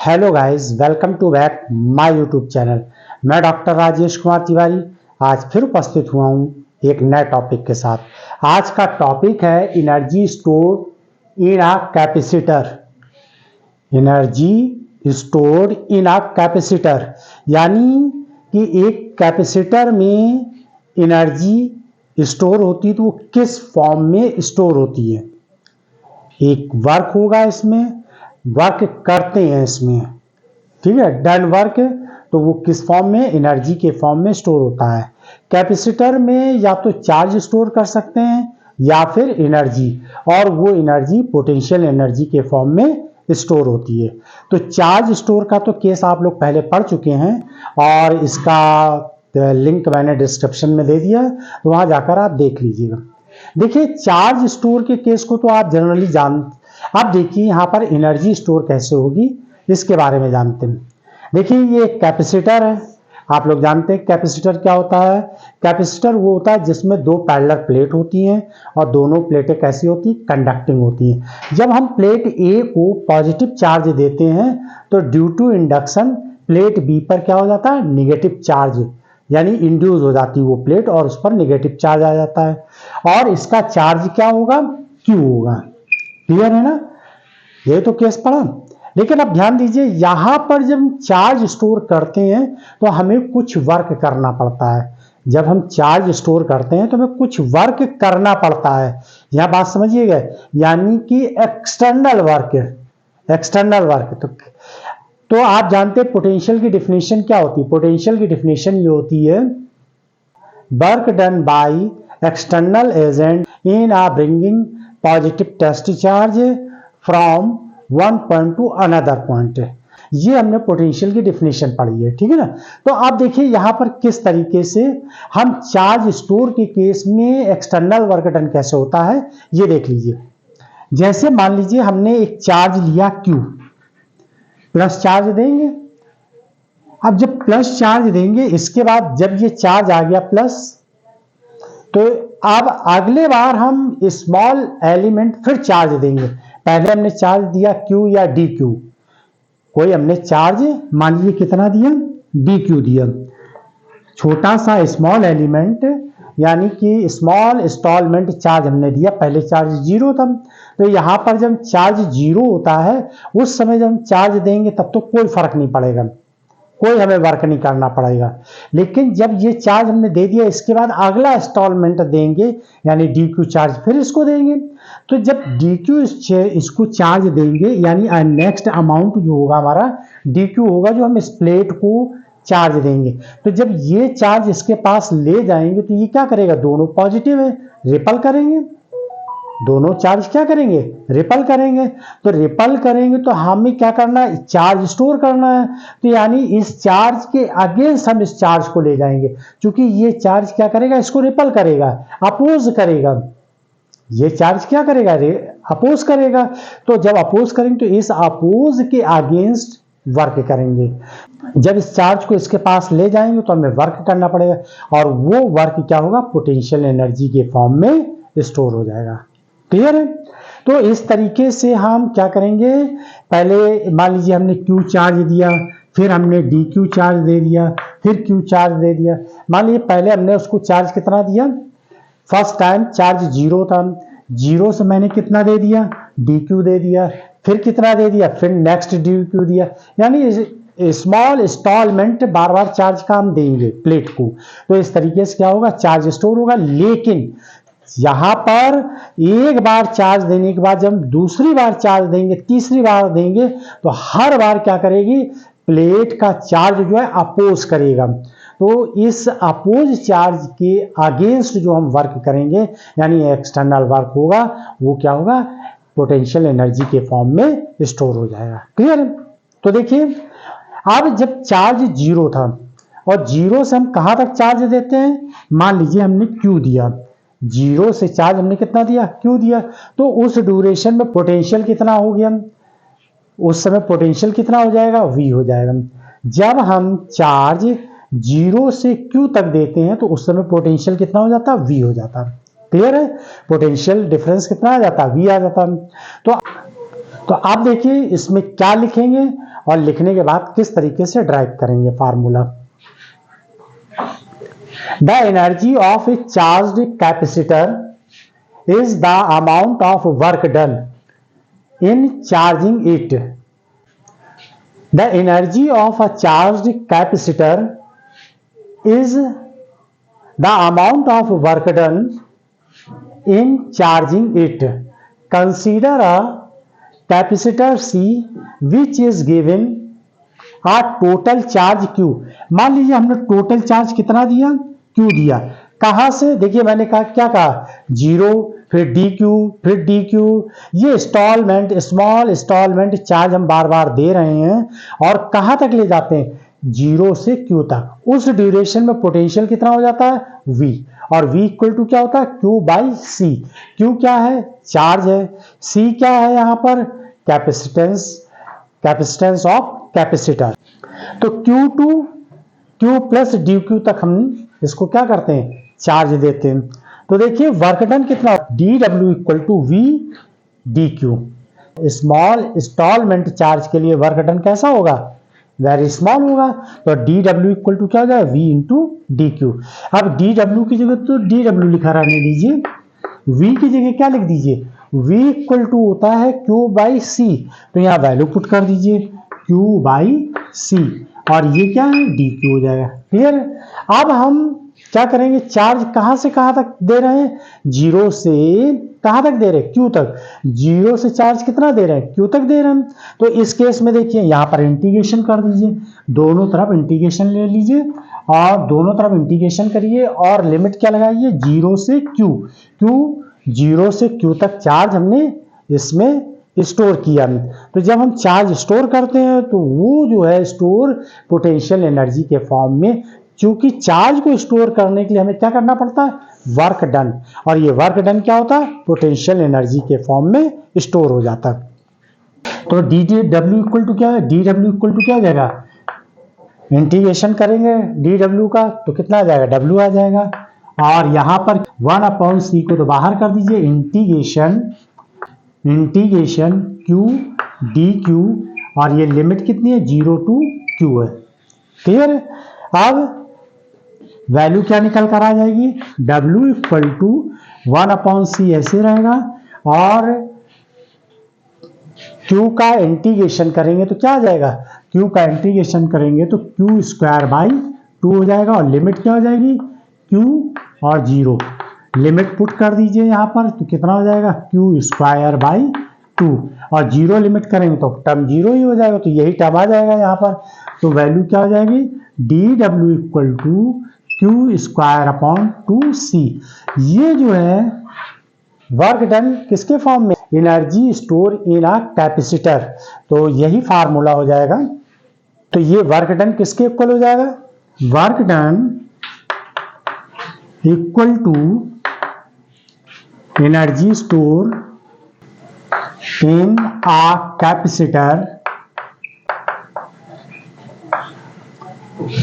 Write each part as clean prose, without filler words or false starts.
Hello guys, welcome to back my YouTube channel. मैं doctor Rajesh Kumar Tiwari आज फिर उपस्थित हुआ हूँ एक नए टॉपिक के साथ। आज का टॉपिक है energy store in a capacitor. Energy store in a capacitor यानी कि एक कैपेसिटर में एनर्जी स्टोर होती है तो वो किस फॉर्म में स्टोर होती है। एक वर्क होगा, इसमें वर्क करते हैं इसमें, ठीक है, डन वर्क, तो वो किस फॉर्म में, एनर्जी के फॉर्म में स्टोर होता है। कैपेसिटर में या तो चार्ज स्टोर कर सकते हैं या फिर एनर्जी, और वो एनर्जी पोटेंशियल एनर्जी के फॉर्म में स्टोर होती है। तो चार्ज स्टोर का तो केस आप लोग पहले पढ़ चुके हैं और इसका लिंक मैंने डिस्क्रिप्शन में दे दिया, तो वहां जाकर आप देख लीजिएगा। देखिए, चार्ज स्टोर के केस को तो आप जनरली आप देखिए यहाँ पर एनर्जी स्टोर कैसे होगी इसके बारे में जानते हैं। देखिए, ये एक कैपेसिटर है। आप लोग जानते हैं कैपेसिटर क्या होता है। कैपेसिटर वो होता है जिसमें दो पैरेलल प्लेट होती हैं और दोनों प्लेटें कैसी होती हैं, कंडक्टिंग होती हैं। जब हम प्लेट ए को पॉजिटिव चार्ज देते हैं तो due to induction plate B पर क्या हो जाता है, निगेटिव चार्ज, यानी इंड्यूस हो जाती है वो प्लेट और उस पर निगेटिव चार्ज आ जाता है और इसका चार्ज क्या होगा, क्यू होगा। क्लियर है ना, ये तो केस पढ़ा। लेकिन अब ध्यान दीजिए, यहां पर जब हम चार्ज स्टोर करते हैं तो हमें कुछ वर्क करना पड़ता है। जब हम चार्ज स्टोर करते हैं तो हमें कुछ वर्क करना पड़ता है। यह बात समझिएगा, यानी कि एक्सटर्नल वर्क। एक्सटर्नल वर्क तो आप जानते हैं पोटेंशियल की डिफिनेशन क्या होती है। पोटेंशियल की डिफिनेशन ये होती है, work done by external agent in a bringing positive test charge from one point to another point. ये हमने पोटेंशियल की डिफिनेशन पढ़ी है, ठीक है ना। तो आप देखिए यहां पर किस तरीके से हम चार्ज स्टोर के केस में एक्सटर्नल वर्क डन कैसे होता है ये देख लीजिए। जैसे मान लीजिए हमने एक चार्ज लिया Q, प्लस चार्ज देंगे। अब जब प्लस चार्ज देंगे, इसके बाद जब ये चार्ज आ गया प्लस, तो अब अगले बार हम स्मॉल एलिमेंट फिर चार्ज देंगे। पहले हमने चार्ज दिया Q या DQ, कोई हमने चार्ज मान लीजिए कितना दिया, DQ दिया, छोटा सा स्मॉल एलिमेंट यानी कि स्मॉल इंस्टॉलमेंट चार्ज हमने दिया। पहले चार्ज 0 था, तो यहां पर जब चार्ज 0 होता है उस समय जब हम चार्ज देंगे तब तो कोई फर्क नहीं पड़ेगा, कोई हमें वर्क नहीं करना पड़ेगा। लेकिन जब ये चार्ज हमने दे दिया, इसके बाद अगला इंस्टॉलमेंट देंगे यानी DQ चार्ज, फिर इसको देंगे। तो जब DQ इसको चार्ज देंगे यानी नेक्स्ट अमाउंट जो होगा हमारा DQ होगा, जो हम इस प्लेट को चार्ज देंगे। तो जब ये चार्ज इसके पास ले जाएंगे तो ये क्या करेगा, दोनों पॉजिटिव है, रिपल करेंगे। दोनों चार्ज क्या करेंगे, रिपल करेंगे। तो रिपल करेंगे तो हमें क्या करना है, चार्ज स्टोर करना है। तो यानी इस चार्ज के अगेंस्ट हम इस चार्ज को ले जाएंगे, क्योंकि ये चार्ज क्या करेगा, इसको रिपल करेगा, अपोज करेगा। ये चार्ज क्या करेगा, अपोज करेगा। तो जब अपोज करेंगे तो इस अपोज के अगेंस्ट वर्क करेंगे। जब इस चार्ज को इसके पास ले जाएंगे तो हमें वर्क करना पड़ेगा और वो वर्क क्या होगा, पोटेंशियल एनर्जी के फॉर्म में स्टोर हो जाएगा। क्लियर है। तो इस तरीके से हम क्या करेंगे, पहले मान लीजिए हमने Q चार्ज दिया, फिर हमने DQ चार्ज दे दिया, फिर Q चार्ज दे दिया। मान लीजिए पहले हमने उसको चार्ज कितना दिया, फर्स्ट टाइम चार्ज 0 था, 0 से मैंने कितना दे दिया, DQ दे दिया, फिर कितना दे दिया, फिर नेक्स्ट DQ दिया। यानी स्मॉल इंस्टॉलमेंट बार बार चार्ज का हम देंगे प्लेट को। तो इस तरीके से क्या होगा, चार्ज स्टोर होगा। लेकिन यहां पर एक बार चार्ज देने के बाद जब हम दूसरी बार चार्ज देंगे, तीसरी बार देंगे, तो हर बार क्या करेगी, प्लेट का चार्ज जो है अपोज करेगा। तो इस अपोज चार्ज के अगेंस्ट जो हम वर्क करेंगे यानी एक्सटर्नल वर्क होगा, वो क्या होगा, पोटेंशियल एनर्जी के फॉर्म में स्टोर हो जाएगा। क्लियर है। तो देखिए, अब जब चार्ज 0 था और 0 से हम कहां तक चार्ज देते हैं, मान लीजिए हमने Q दिया, 0 से चार्ज हमने कितना दिया, Q दिया। तो उस ड्यूरेशन में पोटेंशियल कितना हो गया, उस समय पोटेंशियल कितना हो जाएगा, V हो जाएगा। जब हम चार्ज 0 से Q तक देते हैं तो उस समय पोटेंशियल कितना हो जाता है, V हो जाता है। क्लियर है। पोटेंशियल डिफरेंस कितना आ जाता है, V आ जाता है। तो आप देखिए इसमें क्या लिखेंगे और लिखने के बाद किस तरीके से ड्राइव करेंगे formula. The energy of A charged capacitor is the amount of work done in charging it. The energy of a charged capacitor is the amount of work done in charging it. Consider a capacitor C which is given a total charge Q. मान लीजिए हमने total charge कितना दिया, Q दिया। कहां से, देखिए मैंने कहा क्या कहा, 0 फिर DQ फिर DQ। ये इंस्टॉलमेंट, स्मॉल इंस्टॉलमेंट चार्ज हम बार बार दे रहे हैं और कहां तक ले जाते हैं, 0 से Q तक। उस ड्यूरेशन में पोटेंशियल कितना हो जाता है, V, और V इक्वल टू क्या होता है, Q बाई C। Q क्या है, चार्ज है, C क्या है यहाँ पर, कैपेसिटेंस, कैपेसिटेंस ऑफ कैपेसिटर। तो Q2 Q प्लस DQ तक हम इसको क्या करते हैं, चार्ज देते हैं। तो देखिए वर्क डन कितना, DW equal to V DQ। Small instalment charge के लिए वर्क डन कैसा होगा, वेरी स्मॉल होगा। तो DW इक्वल टू क्या हो जाएगा, V इंटू DQ। अब DW की जगह तो DW लिखा रहने दीजिए, V की जगह क्या लिख दीजिए, V इक्वल टू होता है Q बाई C। तो यहाँ वैल्यू पुट कर दीजिए Q बाई C, और ये क्या है, DQ हो जाएगा। क्लियर। अब हम क्या करेंगे, चार्ज कहां से कहां तक दे रहे हैं, 0 से कहां तक दे रहे हैं, Q तक। 0 से चार्ज कितना दे रहे हैं, Q तक दे रहे हैं। तो इस केस में देखिए यहां पर इंटीग्रेशन कर दीजिए, दोनों तरफ इंटीग्रेशन ले लीजिए और दोनों तरफ इंटीग्रेशन करिए और लिमिट क्या लगाइए, 0 से Q। 0 से Q तक चार्ज हमने इसमें स्टोर किया। तो जब हम चार्ज स्टोर करते हैं तो वो जो है स्टोर पोटेंशियल एनर्जी के फॉर्म में, क्योंकि चार्ज को स्टोर करने के लिए हमें क्या करना पड़ता है, वर्क डन, और ये वर्क डन क्या होता है, पोटेंशियल एनर्जी के फॉर्म में स्टोर हो जाता है। तो DW इक्वल टू क्या है, DW इक्वल टू क्या हो जाएगा, इंटीग्रेशन करेंगे DW का तो कितना आ जाएगा, W आ जाएगा। और यहां पर 1/C को तो बाहर कर दीजिए, इंटीग्रेशन Q DQ, और ये लिमिट कितनी है, 0 टू Q है। क्लियर। अब वैल्यू क्या निकल कर आ जाएगी, W इक्वल टू 1/C ऐसे रहेगा, और Q का इंटीग्रेशन करेंगे तो क्या आ जाएगा, Q का इंटीग्रेशन करेंगे तो Q स्क्वायर बाई 2 हो जाएगा, और लिमिट क्या हो जाएगी, Q और 0। लिमिट पुट कर दीजिए यहाँ पर तो कितना हो जाएगा, Q स्क्वायर बाई 2, और 0 लिमिट करेंगे तो टर्म 0 ही हो जाएगा, तो यही टर्म आ जाएगा यहाँ पर। तो वैल्यू क्या हो जाएगी, DW equal to Q square upon 2C। ये जो है वर्क डन किसके फॉर्म में, energy store in a capacitor. तो यही फार्मूला हो जाएगा। तो ये वर्क डन किसके इक्वल हो जाएगा, work done equal to energy store in a capacitor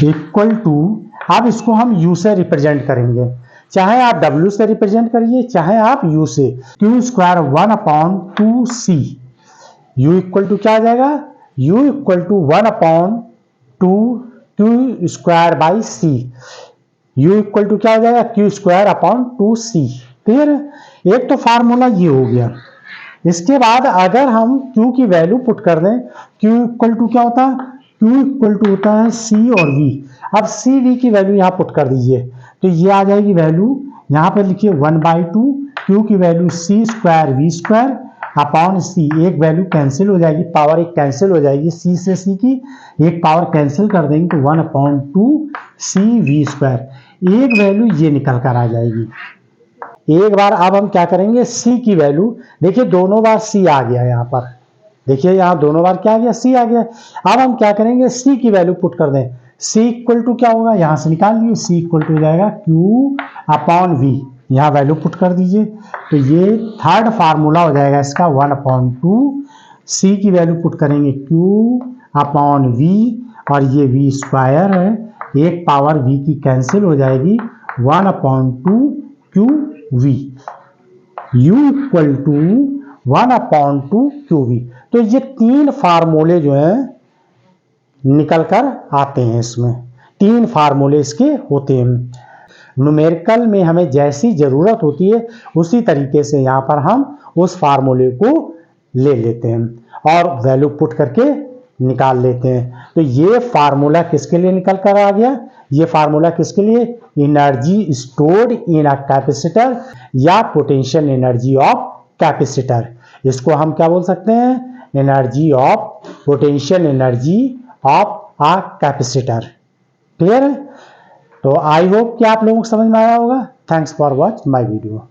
equal to, अब इसको हम U से रिप्रेजेंट करेंगे, चाहे आप W से रिप्रेजेंट करिए चाहे आप U से। Q square 1/2C, U equal to क्या आ जाएगा, U equal to 1/2 Q square by C। U equal to क्या हो जाएगा, Q square upon 2C। Clear. एक तो फार्मूला ये हो गया। इसके बाद अगर हम Q की वैल्यू पुट कर दें, Q इक्वल टू क्या होता है, Q इक्वल टू होता है C और V। अब C V की वैल्यू यहाँ पुट कर दीजिए तो ये आ जाएगी वैल्यू, यहाँ पे लिखिए 1/2 Q की value C square V square upon C। एक वैल्यू कैंसिल हो जाएगी, पावर एक कैंसिल हो जाएगी, C से C की एक पावर कैंसिल कर देंगे तो 1/2 C V स्क्वायर। एक वैल्यू ये निकल कर आ जाएगी। एक बार अब हम क्या करेंगे, C की वैल्यू, देखिए दोनों बार C आ गया यहाँ पर, देखिए यहाँ दोनों बार क्या आ गया, C आ गया। अब हम क्या करेंगे, C की वैल्यू पुट कर दें। C इक्वल टू क्या होगा, यहाँ से निकाल दिए, C इक्वल टू हो जाएगा Q अपॉन V। यहाँ वैल्यू पुट कर दीजिए तो ये थर्ड फार्मूला हो जाएगा इसका, 1/2 C की वैल्यू पुट करेंगे Q अपॉन V, और ये V स्क्वायर है, एक पावर V की कैंसिल हो जाएगी, 1/2 QV। U equal to 1/2 QV। तो ये तीन फार्मूले जो हैं निकल कर आते हैं। इसमें 3 फार्मूले इसके होते हैं। न्यूमेरिकल में हमें जैसी ज़रूरत होती है उसी तरीके से यहाँ पर हम उस फार्मूले को ले लेते हैं और वैल्यू पुट करके निकाल लेते हैं। तो ये फार्मूला किसके लिए निकल कर आ गया? ये फार्मूला किसके लिए? Energy stored in a capacitor या पोटेंशियल एनर्जी ऑफ कैपेसिटर। इसको हम क्या बोल सकते हैं? Energy of potential energy of a capacitor. Clear है? तो आई होप कि आप लोगों को समझ में आया होगा। Thanks for watch my video.